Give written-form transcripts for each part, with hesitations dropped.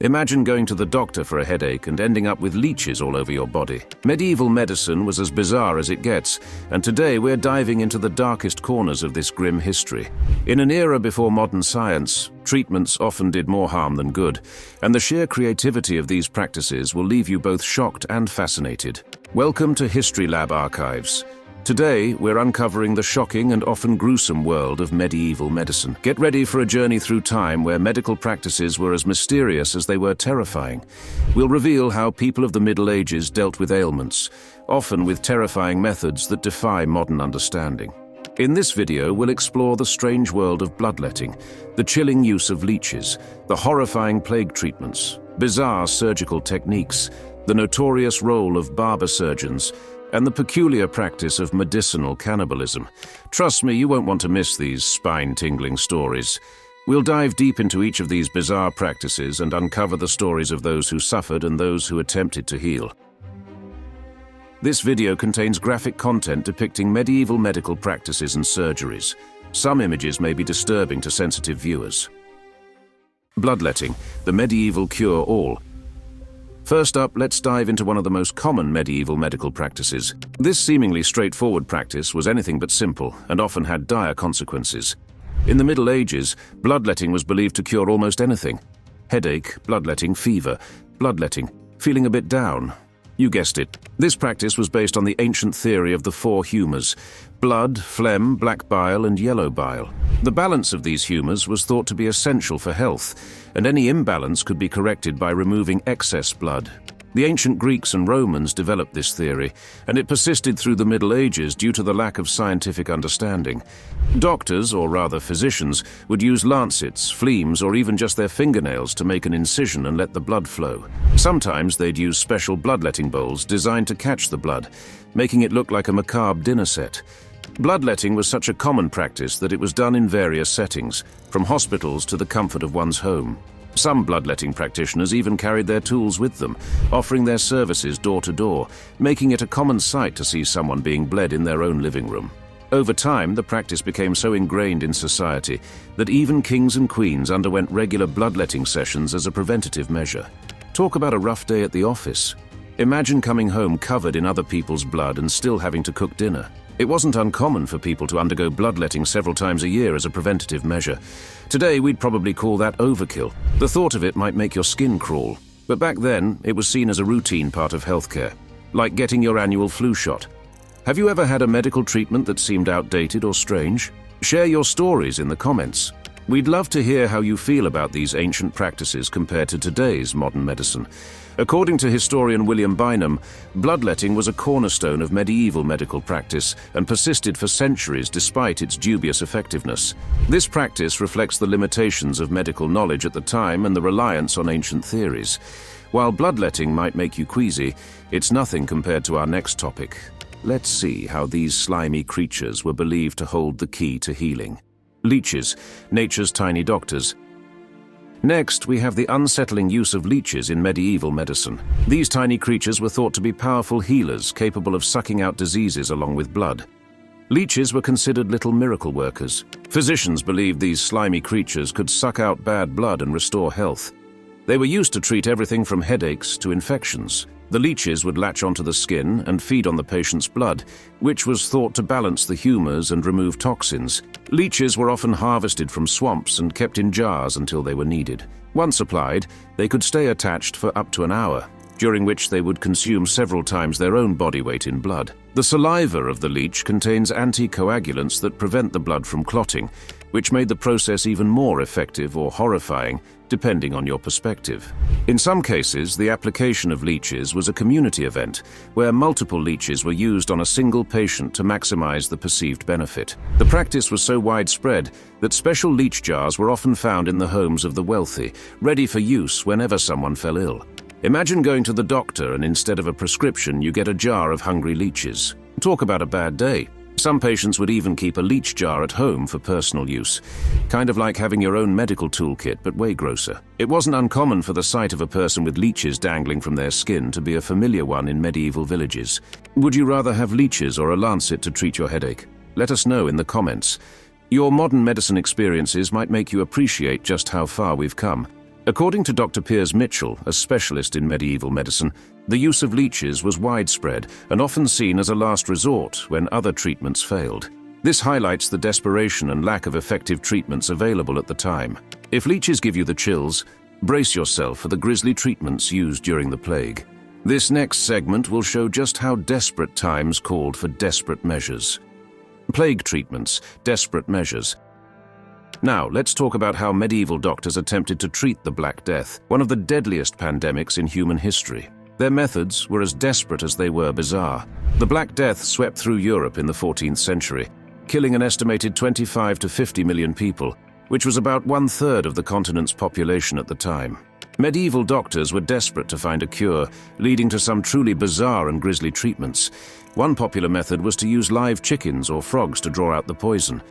Imagine going to the doctor for a headache and ending up with leeches all over your body. Medieval medicine was as bizarre as it gets, and today we're diving into the darkest corners of this grim history. In an era before modern science, treatments often did more harm than good, and the sheer creativity of these practices will leave you both shocked and fascinated. Welcome to History Lab Archives. Today, we're uncovering the shocking and often gruesome world of medieval medicine. Get ready for a journey through time where medical practices were as mysterious as they were terrifying. We'll reveal how people of the Middle Ages dealt with ailments, often with terrifying methods that defy modern understanding. In this video, we'll explore the strange world of bloodletting, the chilling use of leeches, the horrifying plague treatments, bizarre surgical techniques, the notorious role of barber surgeons, and the peculiar practice of medicinal cannibalism. Trust me, you won't want to miss these spine-tingling stories. We'll dive deep into each of these bizarre practices and uncover the stories of those who suffered and those who attempted to heal. This video contains graphic content depicting medieval medical practices and surgeries. Some images may be disturbing to sensitive viewers. Bloodletting, the medieval cure-all. First up, let's dive into one of the most common medieval medical practices. This seemingly straightforward practice was anything but simple and often had dire consequences. In the Middle Ages, bloodletting was believed to cure almost anything. Headache, bloodletting, fever, bloodletting, feeling a bit down. You guessed it. This practice was based on the ancient theory of the four humours: blood, phlegm, black bile, and yellow bile. The balance of these humours was thought to be essential for health, and any imbalance could be corrected by removing excess blood. The ancient Greeks and Romans developed this theory, and it persisted through the Middle Ages due to the lack of scientific understanding. Doctors, or rather physicians, would use lancets, fleams, or even just their fingernails to make an incision and let the blood flow. Sometimes they'd use special bloodletting bowls designed to catch the blood, making it look like a macabre dinner set. Bloodletting was such a common practice that it was done in various settings, from hospitals to the comfort of one's home. Some bloodletting practitioners even carried their tools with them, offering their services door to door, making it a common sight to see someone being bled in their own living room. Over time, the practice became so ingrained in society that even kings and queens underwent regular bloodletting sessions as a preventative measure. Talk about a rough day at the office. Imagine coming home covered in other people's blood and still having to cook dinner. It wasn't uncommon for people to undergo bloodletting several times a year as a preventative measure. Today, we'd probably call that overkill. The thought of it might make your skin crawl, but back then, it was seen as a routine part of healthcare, like getting your annual flu shot. Have you ever had a medical treatment that seemed outdated or strange? Share your stories in the comments. We'd love to hear how you feel about these ancient practices compared to today's modern medicine. According to historian William Bynum, bloodletting was a cornerstone of medieval medical practice and persisted for centuries despite its dubious effectiveness. This practice reflects the limitations of medical knowledge at the time and the reliance on ancient theories. While bloodletting might make you queasy, it's nothing compared to our next topic. Let's see how these slimy creatures were believed to hold the key to healing. Leeches, nature's tiny doctors. Next, we have the unsettling use of leeches in medieval medicine. These tiny creatures were thought to be powerful healers capable of sucking out diseases along with blood. Leeches were considered little miracle workers. Physicians believed these slimy creatures could suck out bad blood and restore health. They were used to treat everything from headaches to infections. The leeches would latch onto the skin and feed on the patient's blood, which was thought to balance the humours and remove toxins. Leeches were often harvested from swamps and kept in jars until they were needed. Once applied, they could stay attached for up to an hour, during which they would consume several times their own body weight in blood. The saliva of the leech contains anticoagulants that prevent the blood from clotting, which made the process even more effective or horrifying, depending on your perspective. In some cases, the application of leeches was a community event, where multiple leeches were used on a single patient to maximize the perceived benefit. The practice was so widespread that special leech jars were often found in the homes of the wealthy, ready for use whenever someone fell ill. Imagine going to the doctor and instead of a prescription, you get a jar of hungry leeches. Talk about a bad day. Some patients would even keep a leech jar at home for personal use, kind of like having your own medical toolkit, but way grosser. It wasn't uncommon for the sight of a person with leeches dangling from their skin to be a familiar one in medieval villages. Would you rather have leeches or a lancet to treat your headache? Let us know in the comments. Your modern medicine experiences might make you appreciate just how far we've come. According to Dr. Piers Mitchell, a specialist in medieval medicine, the use of leeches was widespread and often seen as a last resort when other treatments failed. This highlights the desperation and lack of effective treatments available at the time. If leeches give you the chills, brace yourself for the grisly treatments used during the plague. This next segment will show just how desperate times called for desperate measures. Plague treatments, desperate measures. Now, let's talk about how medieval doctors attempted to treat the Black Death, one of the deadliest pandemics in human history. Their methods were as desperate as they were bizarre. The Black Death swept through Europe in the 14th century, killing an estimated 25 to 50 million people, which was about 1/3 of the continent's population at the time. Medieval doctors were desperate to find a cure, leading to some truly bizarre and grisly treatments. One popular method was to use live chickens or frogs to draw out the poison.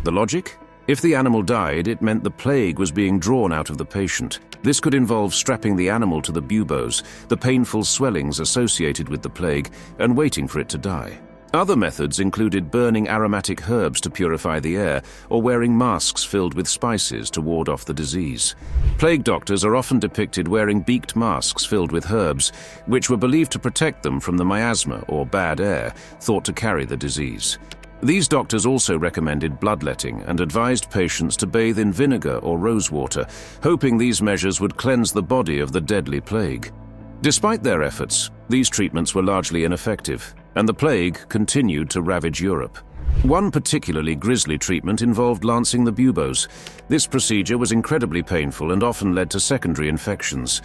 The logic? If the animal died, it meant the plague was being drawn out of the patient. This could involve strapping the animal to the buboes, the painful swellings associated with the plague, and waiting for it to die. Other methods included burning aromatic herbs to purify the air or wearing masks filled with spices to ward off the disease. Plague doctors are often depicted wearing beaked masks filled with herbs, which were believed to protect them from the miasma or bad air thought to carry the disease. These doctors also recommended bloodletting and advised patients to bathe in vinegar or rosewater, hoping these measures would cleanse the body of the deadly plague. Despite their efforts, these treatments were largely ineffective, and the plague continued to ravage Europe. One particularly grisly treatment involved lancing the buboes. This procedure was incredibly painful and often led to secondary infections.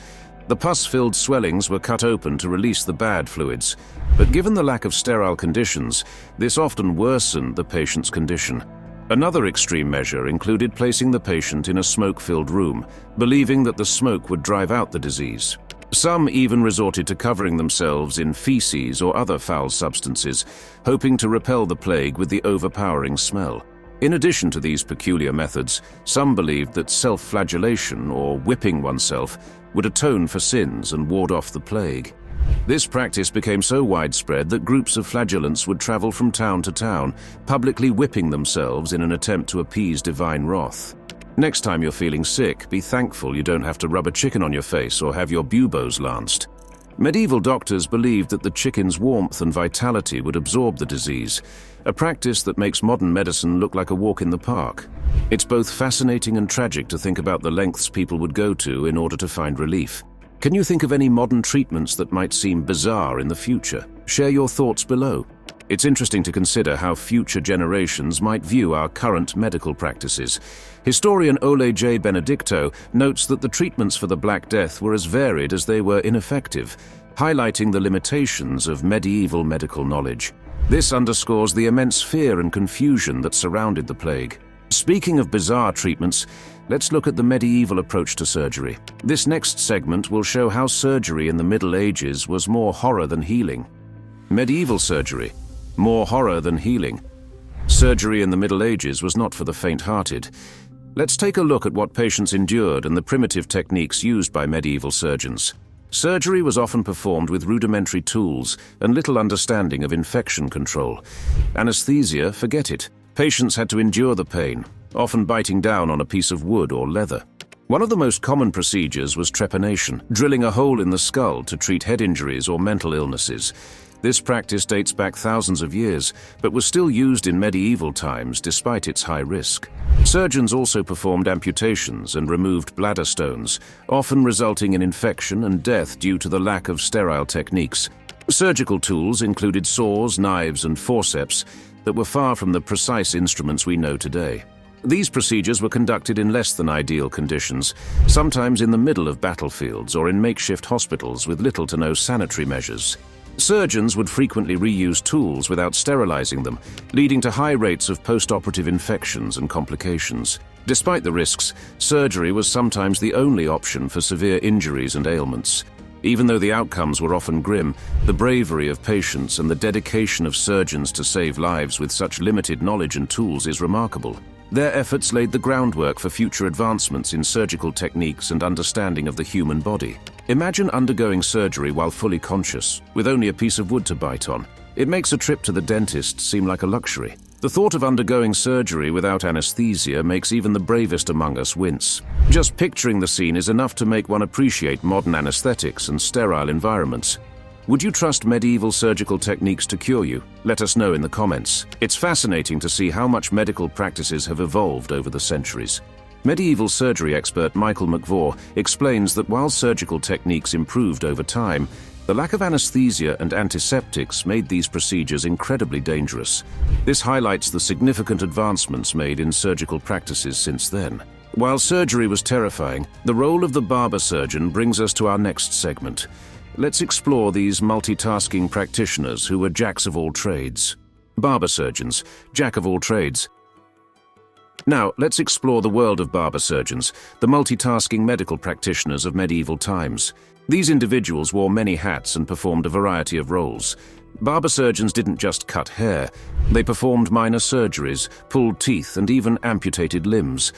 The pus-filled swellings were cut open to release the bad fluids, but given the lack of sterile conditions, this often worsened the patient's condition. Another extreme measure included placing the patient in a smoke-filled room, believing that the smoke would drive out the disease. Some even resorted to covering themselves in feces or other foul substances, hoping to repel the plague with the overpowering smell. In addition to these peculiar methods, some believed that self-flagellation or whipping oneself would atone for sins and ward off the plague. This practice became so widespread that groups of flagellants would travel from town to town, publicly whipping themselves in an attempt to appease divine wrath. Next time you're feeling sick, be thankful you don't have to rub a chicken on your face or have your buboes lanced. Medieval doctors believed that the chicken's warmth and vitality would absorb the disease, a practice that makes modern medicine look like a walk in the park. It's both fascinating and tragic to think about the lengths people would go to in order to find relief. Can you think of any modern treatments that might seem bizarre in the future? Share your thoughts below. It's interesting to consider how future generations might view our current medical practices. Historian Ole J. Benedicto notes that the treatments for the Black Death were as varied as they were ineffective, highlighting the limitations of medieval medical knowledge. This underscores the immense fear and confusion that surrounded the plague. Speaking of bizarre treatments, let's look at the medieval approach to surgery. This next segment will show how surgery in the Middle Ages was more horror than healing. Medieval surgery. More horror than healing. Surgery in the Middle Ages was not for the faint-hearted. Let's take a look at what patients endured and the primitive techniques used by medieval surgeons. Surgery was often performed with rudimentary tools and little understanding of infection control. Anesthesia, forget it. Patients had to endure the pain, often biting down on a piece of wood or leather. One of the most common procedures was trepanation, drilling a hole in the skull to treat head injuries or mental illnesses. This practice dates back thousands of years, but was still used in medieval times despite its high risk. Surgeons also performed amputations and removed bladder stones, often resulting in infection and death due to the lack of sterile techniques. Surgical tools included saws, knives, and forceps that were far from the precise instruments we know today. These procedures were conducted in less than ideal conditions, sometimes in the middle of battlefields or in makeshift hospitals with little to no sanitary measures. Surgeons would frequently reuse tools without sterilizing them, leading to high rates of post-operative infections and complications. Despite the risks, surgery was sometimes the only option for severe injuries and ailments. Even though the outcomes were often grim, the bravery of patients and the dedication of surgeons to save lives with such limited knowledge and tools is remarkable. Their efforts laid the groundwork for future advancements in surgical techniques and understanding of the human body. Imagine undergoing surgery while fully conscious, with only a piece of wood to bite on. It makes a trip to the dentist seem like a luxury. The thought of undergoing surgery without anesthesia makes even the bravest among us wince. Just picturing the scene is enough to make one appreciate modern anesthetics and sterile environments. Would you trust medieval surgical techniques to cure you? Let us know in the comments. It's fascinating to see how much medical practices have evolved over the centuries. Medieval surgery expert Michael McVaugh explains that while surgical techniques improved over time, the lack of anesthesia and antiseptics made these procedures incredibly dangerous. This highlights the significant advancements made in surgical practices since then. While surgery was terrifying, the role of the barber surgeon brings us to our next segment. Let's explore these multitasking practitioners who were jacks of all trades. Barber surgeons, jack of all trades. Now, let's explore the world of barber surgeons, the multitasking medical practitioners of medieval times. These individuals wore many hats and performed a variety of roles. Barber surgeons didn't just cut hair. They performed minor surgeries, pulled teeth, and even amputated limbs.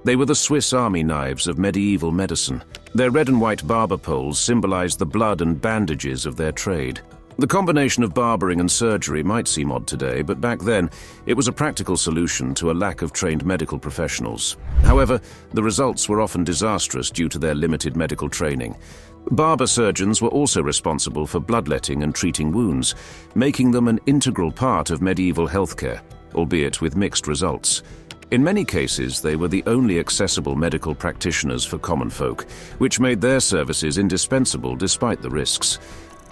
They were the Swiss Army knives of medieval medicine. Their red and white barber poles symbolized the blood and bandages of their trade. The combination of barbering and surgery might seem odd today, but back then, it was a practical solution to a lack of trained medical professionals. However, the results were often disastrous due to their limited medical training. Barber surgeons were also responsible for bloodletting and treating wounds, making them an integral part of medieval healthcare, albeit with mixed results. In many cases, they were the only accessible medical practitioners for common folk, which made their services indispensable despite the risks.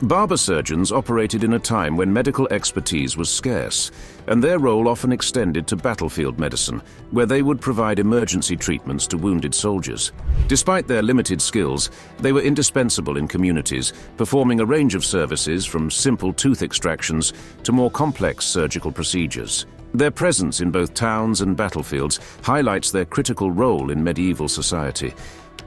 Barber surgeons operated in a time when medical expertise was scarce, and their role often extended to battlefield medicine, where they would provide emergency treatments to wounded soldiers. Despite their limited skills, they were indispensable in communities, performing a range of services from simple tooth extractions to more complex surgical procedures. Their presence in both towns and battlefields highlights their critical role in medieval society.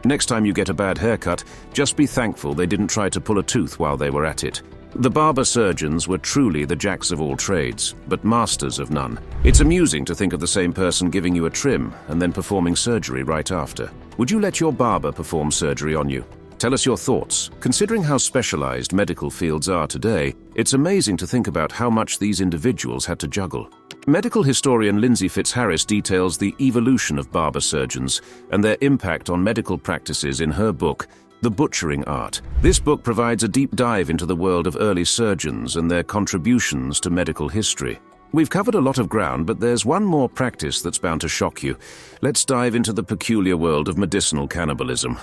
Next time you get a bad haircut, just be thankful they didn't try to pull a tooth while they were at it. The barber surgeons were truly the jacks of all trades, but masters of none. It's amusing to think of the same person giving you a trim and then performing surgery right after. Would you let your barber perform surgery on you? Tell us your thoughts. Considering how specialized medical fields are today, it's amazing to think about how much these individuals had to juggle. Medical historian Lindsay Fitzharris details the evolution of barber surgeons and their impact on medical practices in her book, The Butchering Art. This book provides a deep dive into the world of early surgeons and their contributions to medical history. We've covered a lot of ground, but there's one more practice that's bound to shock you. Let's dive into the peculiar world of medicinal cannibalism.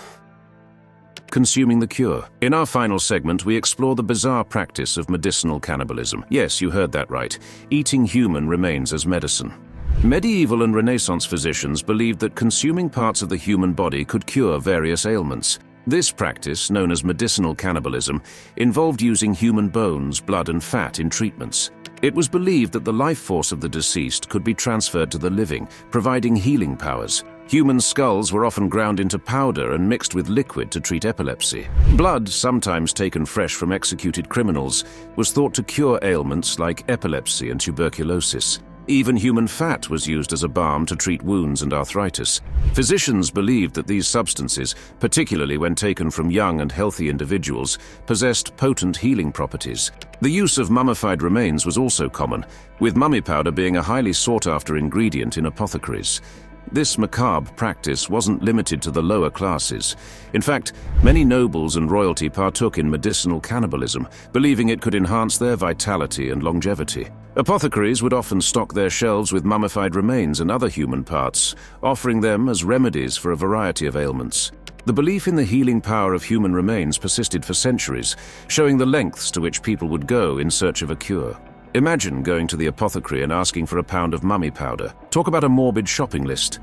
Consuming the cure. In our final segment, we explore the bizarre practice of medicinal cannibalism. Yes, you heard that right. Eating human remains as medicine. Medieval and Renaissance physicians believed that consuming parts of the human body could cure various ailments. This practice, known as medicinal cannibalism, involved using human bones, blood, and fat in treatments. It was believed that the life force of the deceased could be transferred to the living, providing healing powers. Human skulls were often ground into powder and mixed with liquid to treat epilepsy. Blood, sometimes taken fresh from executed criminals, was thought to cure ailments like epilepsy and tuberculosis. Even human fat was used as a balm to treat wounds and arthritis. Physicians believed that these substances, particularly when taken from young and healthy individuals, possessed potent healing properties. The use of mummified remains was also common, with mummy powder being a highly sought-after ingredient in apothecaries. This macabre practice wasn't limited to the lower classes. In fact, many nobles and royalty partook in medicinal cannibalism, believing it could enhance their vitality and longevity. Apothecaries would often stock their shelves with mummified remains and other human parts, offering them as remedies for a variety of ailments. The belief in the healing power of human remains persisted for centuries, showing the lengths to which people would go in search of a cure. Imagine going to the apothecary and asking for a pound of mummy powder. Talk about a morbid shopping list.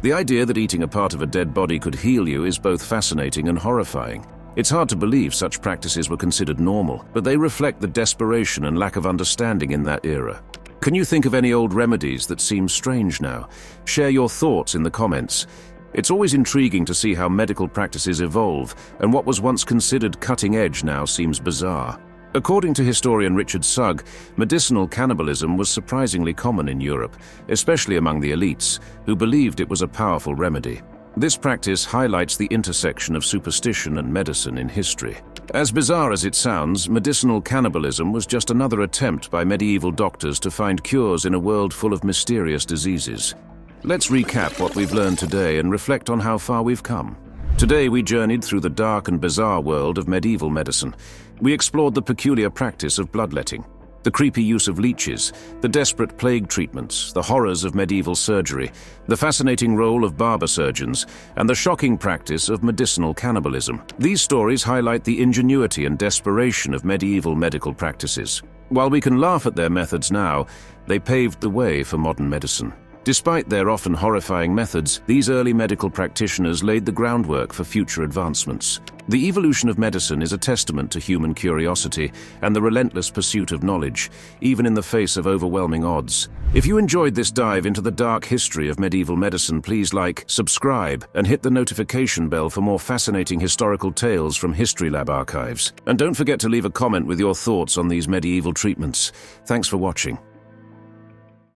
The idea that eating a part of a dead body could heal you is both fascinating and horrifying. It's hard to believe such practices were considered normal, but they reflect the desperation and lack of understanding in that era. Can you think of any old remedies that seem strange now? Share your thoughts in the comments. It's always intriguing to see how medical practices evolve, and what was once considered cutting edge now seems bizarre. According to historian Richard Sugg, medicinal cannibalism was surprisingly common in Europe, especially among the elites, who believed it was a powerful remedy. This practice highlights the intersection of superstition and medicine in history. As bizarre as it sounds, medicinal cannibalism was just another attempt by medieval doctors to find cures in a world full of mysterious diseases. Let's recap what we've learned today and reflect on how far we've come. Today we journeyed through the dark and bizarre world of medieval medicine. We explored the peculiar practice of bloodletting, the creepy use of leeches, the desperate plague treatments, the horrors of medieval surgery, the fascinating role of barber surgeons, and the shocking practice of medicinal cannibalism. These stories highlight the ingenuity and desperation of medieval medical practices. While we can laugh at their methods now, they paved the way for modern medicine. Despite their often horrifying methods, these early medical practitioners laid the groundwork for future advancements. The evolution of medicine is a testament to human curiosity and the relentless pursuit of knowledge, even in the face of overwhelming odds. If you enjoyed this dive into the dark history of medieval medicine, please like, subscribe, and hit the notification bell for more fascinating historical tales from History Lab archives. And don't forget to leave a comment with your thoughts on these medieval treatments. Thanks for watching.